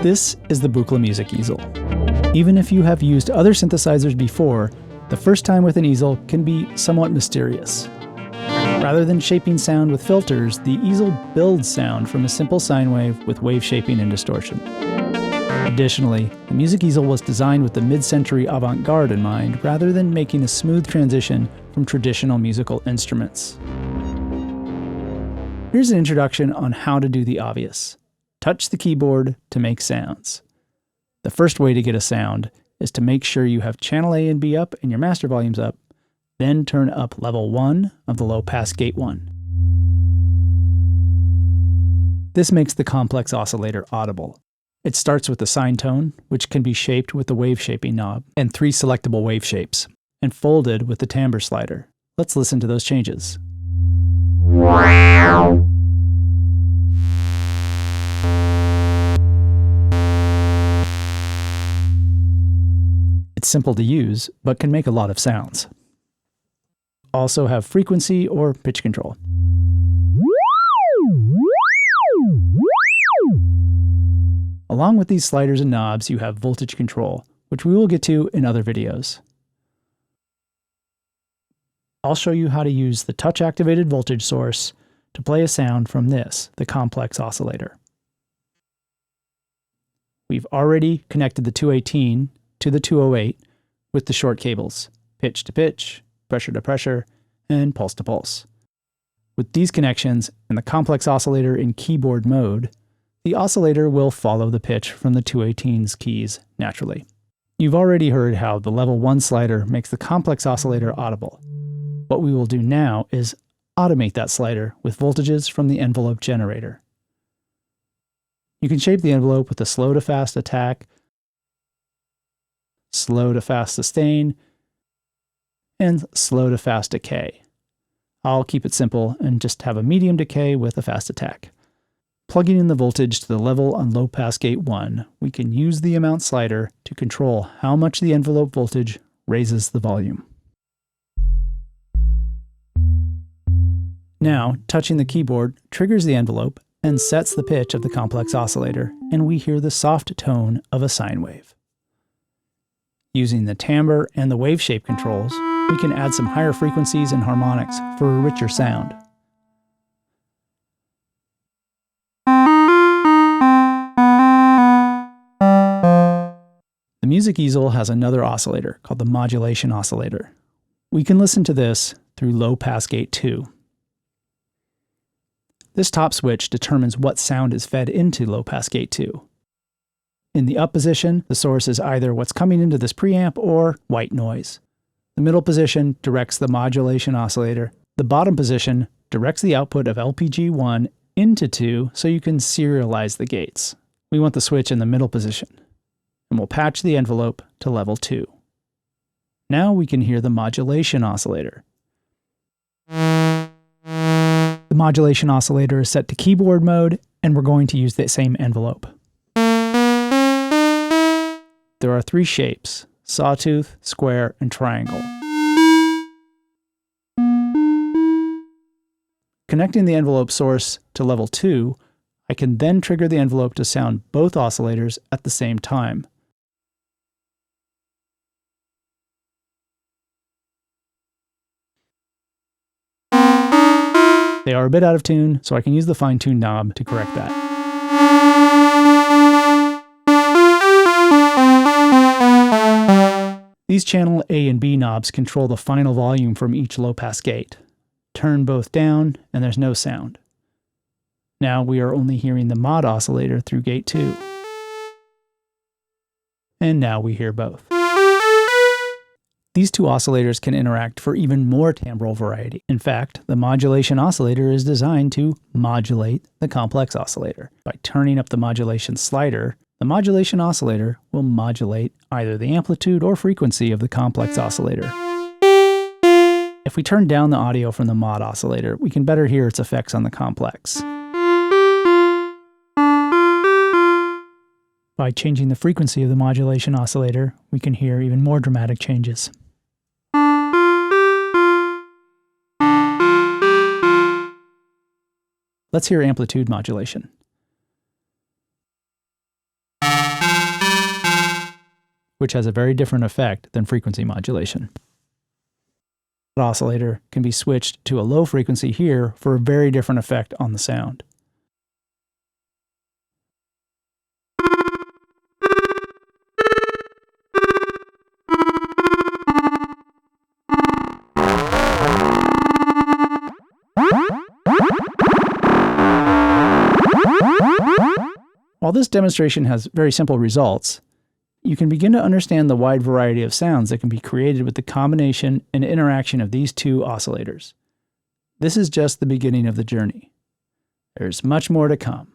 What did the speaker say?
This is the Buchla Music Easel. Even if you have used other synthesizers before, the first time with an easel can be somewhat mysterious. Rather than shaping sound with filters, the easel builds sound from a simple sine wave with wave shaping and distortion. Additionally, the music easel was designed with the mid-century avant-garde in mind, rather than making a smooth transition from traditional musical instruments. Here's an introduction on how to do the obvious. Touch the keyboard to make sounds. The first way to get a sound is to make sure you have channel A and B up and your master volumes up, then turn up level 1 of the low-pass gate 1. This makes the complex oscillator audible. It starts with the sine tone, which can be shaped with the wave shaping knob, and 3 selectable wave shapes, and folded with the timbre slider. Let's listen to those changes. It's simple to use, but can make a lot of sounds. Also have frequency or pitch control. Along with these sliders and knobs, you have voltage control, which we will get to in other videos. I'll show you how to use the touch-activated voltage source to play a sound from this, the complex oscillator. We've already connected the 218 to the 208 with the short cables, pitch to pitch, pressure to pressure, and pulse to pulse. With these connections and the complex oscillator in keyboard mode, the oscillator will follow the pitch from the 218's keys naturally. You've already heard how the level 1 slider makes the complex oscillator audible. What we will do now is automate that slider with voltages from the envelope generator. You can shape the envelope with a slow to fast attack, slow to fast sustain, and slow to fast decay. I'll keep it simple and just have a medium decay with a fast attack. Plugging in the voltage to the level on low pass gate 1, we can use the amount slider to control how much the envelope voltage raises the volume. Now, touching the keyboard triggers the envelope and sets the pitch of the complex oscillator, and we hear the soft tone of a sine wave. Using the timbre and the wave shape controls, we can add some higher frequencies and harmonics for a richer sound. The music easel has another oscillator called the modulation oscillator. We can listen to this through low pass gate 2. This top switch determines what sound is fed into low pass gate 2. In the up position, the source is either what's coming into this preamp or white noise. The middle position directs the modulation oscillator. The bottom position directs the output of LPG 1 into 2 so you can serialize the gates. We want the switch in the middle position, and we'll patch the envelope to level 2. Now we can hear the modulation oscillator. The modulation oscillator is set to keyboard mode, and we're going to use the same envelope. There are 3 shapes: sawtooth, square, and triangle. Connecting the envelope source to level 2, I can then trigger the envelope to sound both oscillators at the same time. They are a bit out of tune, so I can use the fine-tune knob to correct that. These channel A and B knobs control the final volume from each low-pass gate. Turn both down, and there's no sound. Now we are only hearing the mod oscillator through gate 2. And now we hear both. These 2 oscillators can interact for even more timbral variety. In fact, the modulation oscillator is designed to modulate the complex oscillator. By turning up the modulation slider, the modulation oscillator will modulate either the amplitude or frequency of the complex oscillator. If we turn down the audio from the mod oscillator, we can better hear its effects on the complex. By changing the frequency of the modulation oscillator, we can hear even more dramatic changes. Let's hear amplitude modulation. which has a very different effect than frequency modulation. The oscillator can be switched to a low frequency here for a very different effect on the sound. While this demonstration has very simple results, you can begin to understand the wide variety of sounds that can be created with the combination and interaction of these two oscillators. This is just the beginning of the journey. There's much more to come.